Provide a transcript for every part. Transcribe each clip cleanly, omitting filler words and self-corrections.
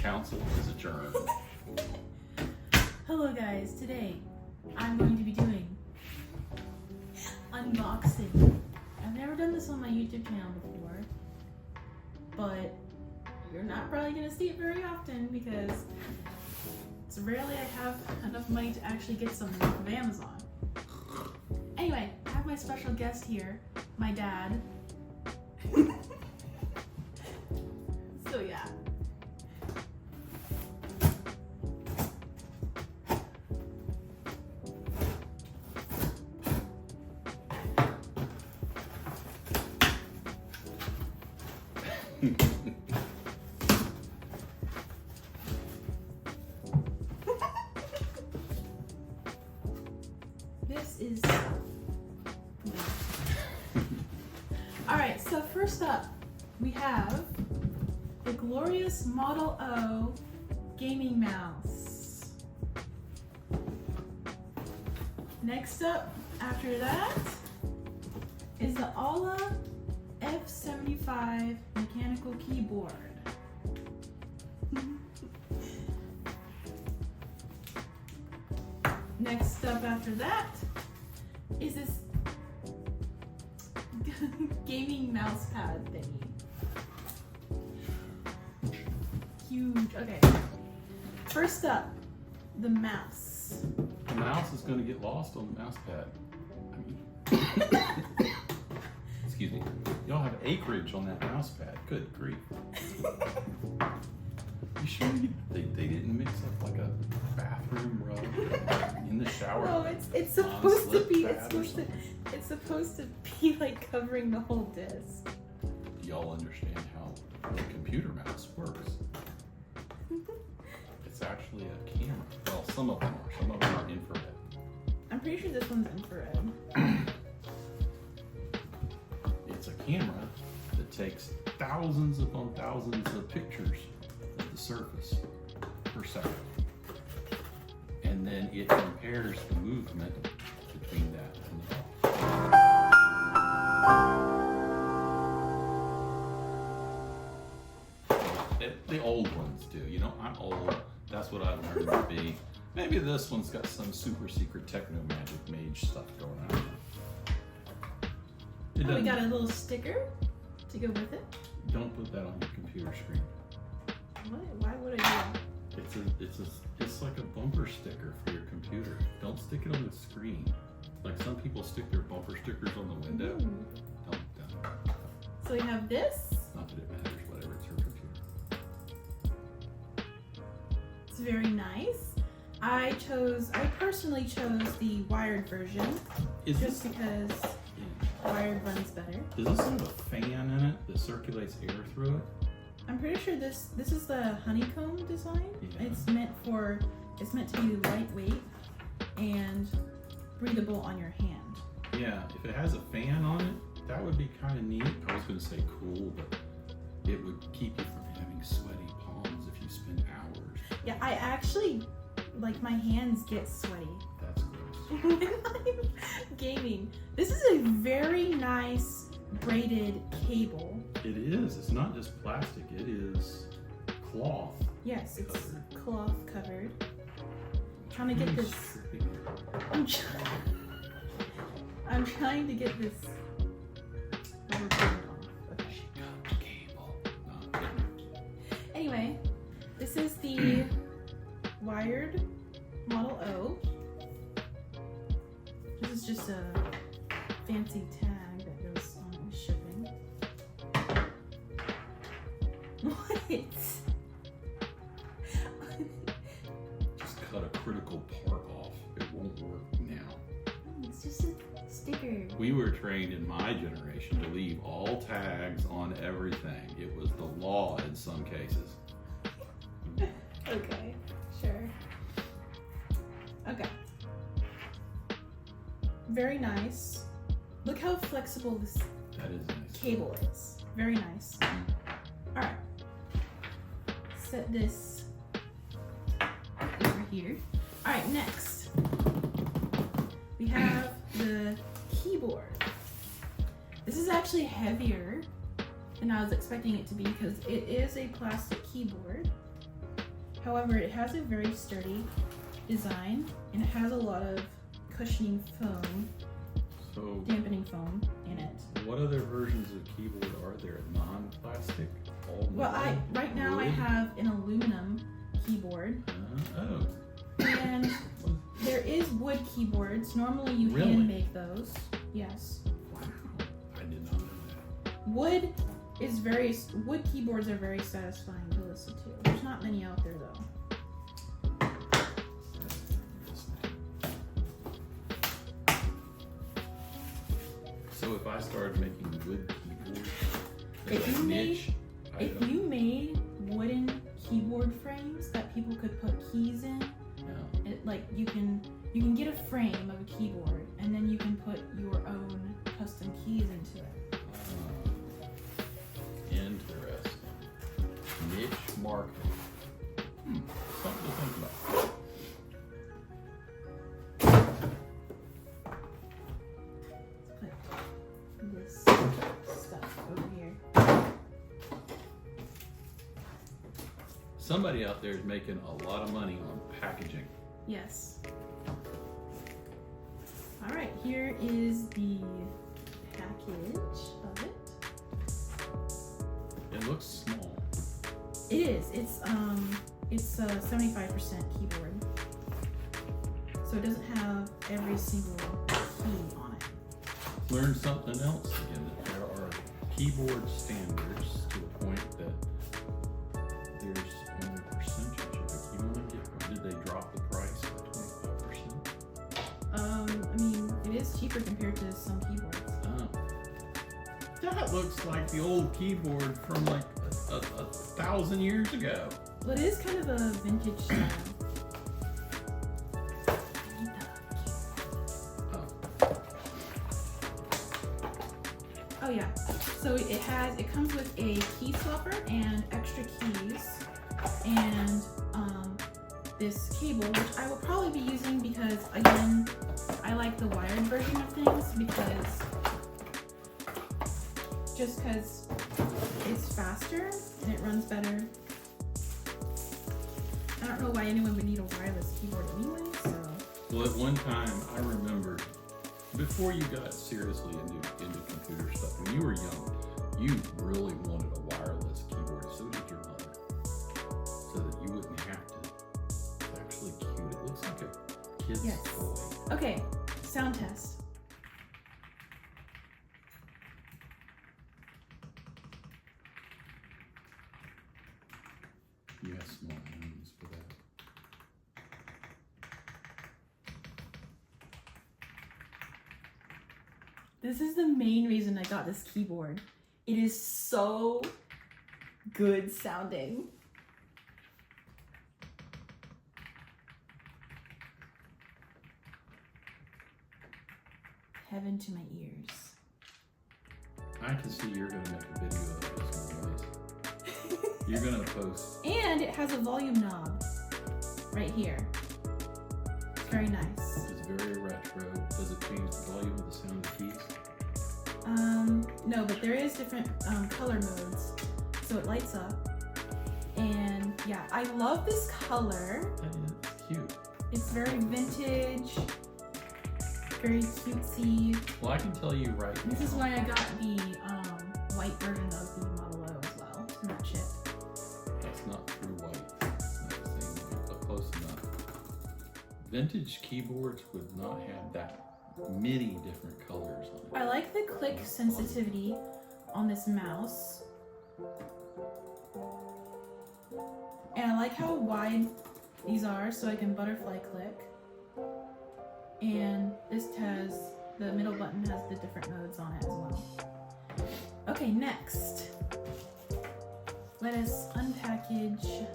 council is adjourned. Hello guys, today I'm going to be doing unboxing. I've never done this on my YouTube channel before, but you're not probably going to see it very often because it's rarely I have enough money to actually get something off of Amazon. Anyway, I have my special guest here, my dad. So yeah. This is... Alright, so first up, we have the glorious Model O gaming mouse. Next up, after that, is the Ala F75 mechanical keyboard. Next up after that is this gaming mouse pad thingy. Huge. Okay. First up, the mouse. The mouse is going to get lost on the mouse pad. Excuse me. Y'all have acreage on that mouse pad. Good grief. You sure they didn't mix up like a bathroom rug in the shower? No, it's supposed to be. It's supposed to be like covering the whole disc. Do y'all understand how the computer mouse works? It's actually a camera. Well, some of them are. Some of them are infrared. I'm pretty sure this one's infrared. It's a camera that takes thousands upon thousands of pictures of the surface per second. And then it compares the movement between that and the ball. The old ones do. You know, I'm old. That's what I've learned to be. Maybe this one's got some super secret techno magic mage stuff going on. Oh, we got a little sticker to go with it. Don't put that on your computer screen. What? Why would I do that? It's like a bumper sticker for your computer. Don't stick it on the screen. Like some people stick their bumper stickers on the window. Ooh. Don't. So we have this. Not that it matters, whatever, it's your computer. It's very nice. I personally chose the wired version just because wired runs better. Does this have a fan in it that circulates air through it? I'm pretty sure this is the honeycomb design. Yeah. It's meant to be lightweight and breathable on your hand. Yeah, if it has a fan on it, that would be kind of neat. I was going to say cool, but it would keep you from having sweaty palms if you spend hours. Yeah, I actually, like, my hands get sweaty That's gross. when I'm gaming. This is a very nice braided cable. It is. It's not just plastic. It is cloth. Yes, it's Covered. cloth covered. Trying to get this. I'm trying to get this. Anyway, this is the wired Model O. This is just a fancy tag that goes on with shipping. What? Just cut a critical part off. It won't work now. It's just a sticker. We were trained in my generation to leave all tags on everything. It was the law in some cases. Okay, sure. Okay. Very nice. Look how flexible this That is nice. cable is. Very nice. Alright. Set this over here. Alright, next. We have the keyboard. This is actually heavier than I was expecting it to be because it is a plastic keyboard. However, it has a very sturdy design, and it has a lot of cushioning foam, So, dampening foam in it. what other versions of keyboard are there? Non-plastic? All Well, metal? right now I Wood? have an aluminum keyboard, Oh. and there is wood keyboards. Normally you Really? hand make those. Yes. Wow. I did not know that. Wood keyboards are very satisfying to listen to. There's not many out there though. So if I started making wood keyboards, If as a you made- niche, If item, you made wooden keyboard frames that people could put keys in, yeah. like you can get a frame of a keyboard and then you can put your own custom keys into it. Interesting. Niche market. Something to think about. Put this stuff over here. Somebody out there is making a lot of money on packaging. Yes. All right, here is the package of it. It looks small. It is. It's a 75% keyboard, so it doesn't have every single key on it. Learn something else again, that there are keyboard standards to the point that there's only a percentage of it. You only get, did they drop the price by 25%? I mean, it is cheaper compared to some keyboards. That looks like the old keyboard from like a 1,000 years ago. But it is kind of a vintage style. Oh yeah. So it comes with a key swapper and extra keys, and this cable, which I will probably be using because, again, I like the wired version of things just because it's faster and it runs better. I don't know why anyone would need a wireless keyboard anyway, so. Well, at one time, I remember, before you got seriously into computer stuff, when you were young, you really wanted a wireless keyboard. So did your mother. So that you wouldn't have to. It's actually cute. It looks like a kid's Yes. toy. Okay, sound test. You have small hands for that. This is the main reason I got this keyboard. It is so good sounding. Heaven to my ears. I can see you're going to make a video of this noise. You're going to post. And it has a volume knob right here. It's very nice. It's very retro. Does it change the volume of the sound of keys? No, but there is different color modes. So it lights up. And yeah, I love this color. That is cute. It's very vintage, very cutesy. Well, I can tell you right now. This is why I got the white version of the Model O as well, to match it. That's not true white. It's not the same white, but close enough. Vintage keyboards would not have that many different colors on it. I like the click sensitivity on this mouse. And I like how wide these are, so I can butterfly click. And this has, the middle button has the different modes on it as well. Okay, next. Let us unpackage.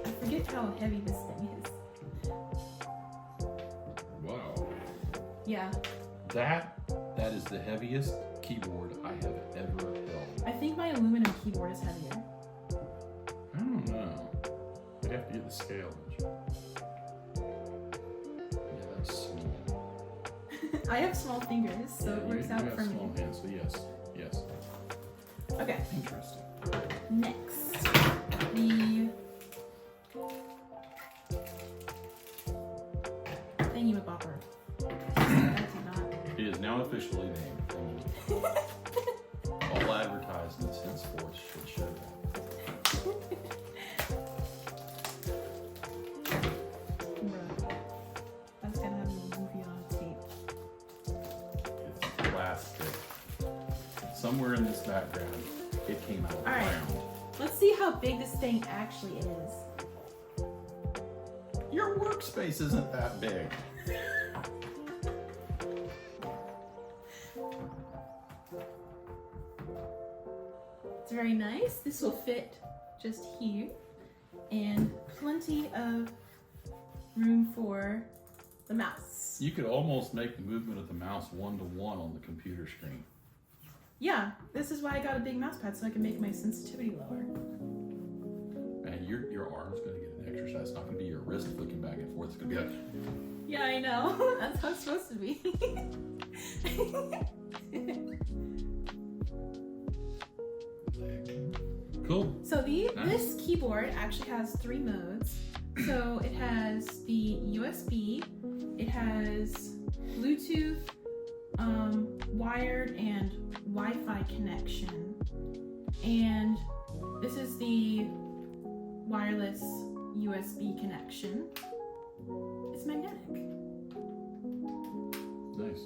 I forget how heavy this thing is. Wow. Yeah, That is the heaviest keyboard I have ever held. I think my aluminum keyboard is heavier. I don't know. I'd have to get the scale. Yeah, that's small. I have small fingers, so it works out you for have me. small hands, so yes. Okay, Interesting. next. The somewhere in this background, it came out right. round. Let's see how big this thing actually is. Your workspace isn't that big. It's very nice. This will fit just here. And plenty of room for the mouse. You could almost make the movement of the mouse 1-to-1 on the computer screen. Yeah, this is why I got a big mouse pad, so I can make my sensitivity lower. And your arm's gonna get an exercise. It's not gonna be your wrist flicking back and forth. It's gonna be like, Yeah, I know. That's how it's supposed to be. cool. So Nice. this keyboard actually has 3 modes. So it has the USB, it has Bluetooth, wired and Wi-Fi connection, and this is the wireless USB connection. It's magnetic. Nice.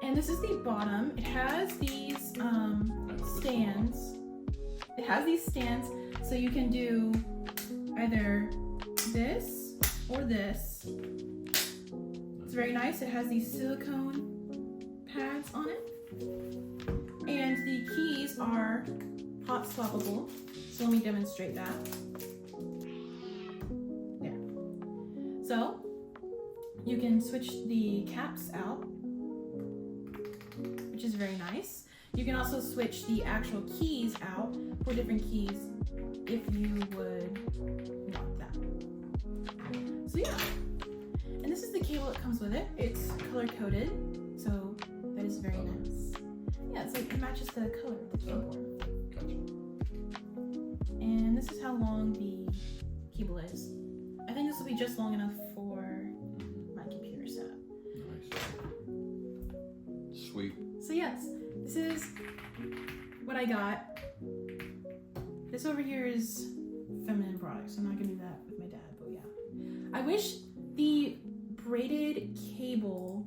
And this is the bottom. It has these stands. It has these stands, so you can do either this or this. It's very nice. It has these silicone pads on it. And the keys are hot swappable. So let me demonstrate that. There. So you can switch the caps out, which is very nice. You can also switch the actual keys out for different keys if you would want that. So yeah. And this is the cable that comes with it. It's color coded, so that is very nice. Yeah, it's like it matches the color of the keyboard. Gotcha. And this is how long the cable is. I think this will be just long enough for my computer setup. Nice. Sweet. So yes, this is what I got. This over here is feminine products. I'm not gonna do that with my dad, but yeah. I wish the braided cable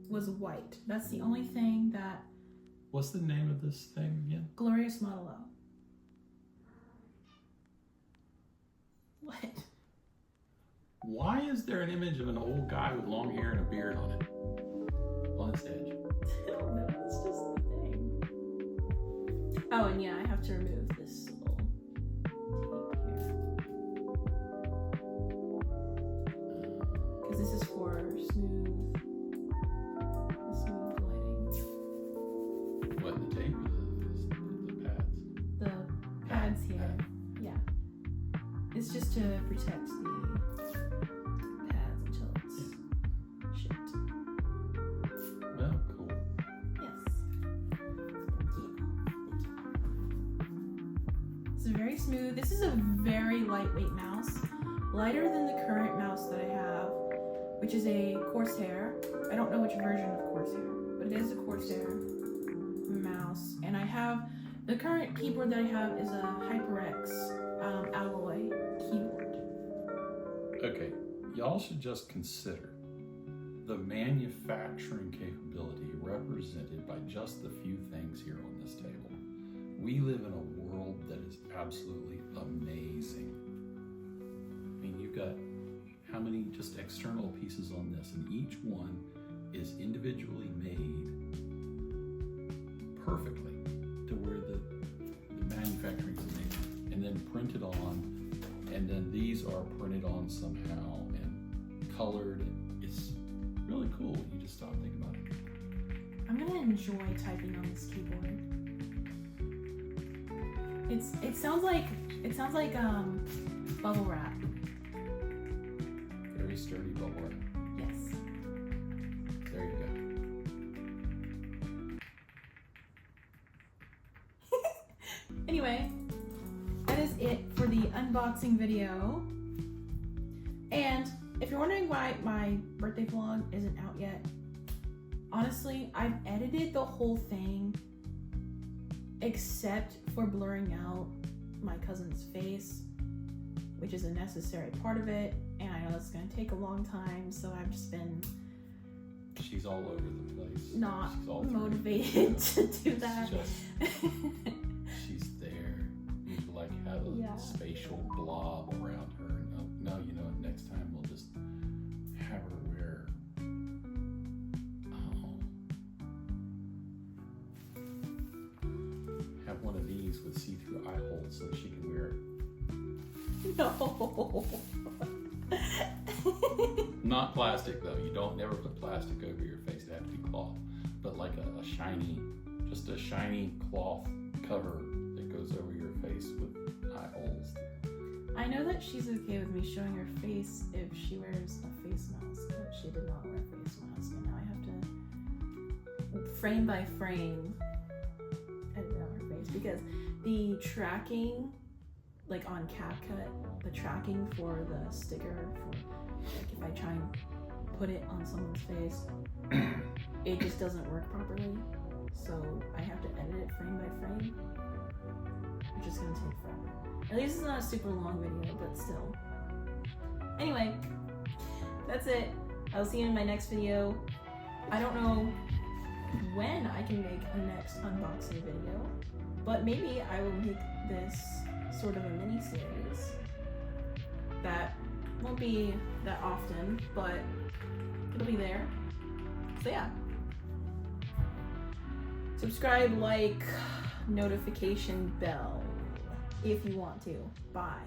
was white. That's the only thing that... What's the name of this thing again? Glorious Model O. What? Why is there an image of an old guy with long hair and a beard on it? On its edge. I don't know, it's just the thing. Oh, and yeah, I have to remove this little tape here. Because this is for smooth lighting. What, the tape or the pads? The pads here, yeah. It's just to protect the pads until it's shipped. Well, cool. Yes. It's very smooth. This is a very lightweight mouse. Lighter than the current mouse that I have, which is a Corsair. I don't know which version of Corsair, but it is a Corsair mouse. And I have, the current keyboard that I have is a HyperX alloy keyboard. Okay, y'all should just consider the manufacturing capability represented by just the few things here on this table. We live in a world that is absolutely amazing. I mean, you've got how many just external pieces on this, and each one is individually made perfectly to where the manufacturing is made, and then printed on, and then these are printed on somehow and colored. It's really cool. You just stop and think about it. I'm gonna enjoy typing on this keyboard. It sounds like bubble wrap. Very sturdy bubble wrap. Yes. There you go. Anyway, that is it for the unboxing video. And if you're wondering why my birthday vlog isn't out yet, honestly, I've edited the whole thing except for blurring out my cousin's face, which is a necessary part of it, and I know it's going to take a long time, so I've just been She's all over the place. not She's all through. motivated to do that. She's there. You like have a Yeah. spatial blob around her. No, you know what? Next time we'll just have her wear. Have one of these with see-through eye holes so she can wear it. No. Not plastic though. You don't never put plastic over your face. It has to be cloth. But like a shiny, just a shiny cloth cover that goes over your face with eye holes. I know that she's okay with me showing her face if she wears a face mask, but she did not wear a face mask, and now I have to frame by frame edit out her face because the tracking, like on CapCut, the tracking for the sticker, for like if I try and put it on someone's face, it just doesn't work properly. So I have to edit it frame by frame, which is gonna take forever. At least it's not a super long video, but still. Anyway, that's it. I'll see you in my next video. I don't know when I can make a next unboxing video, but maybe I will make this sort of a mini series that won't be that often, but it'll be there. So yeah. Subscribe, like, notification bell if you want to. Bye.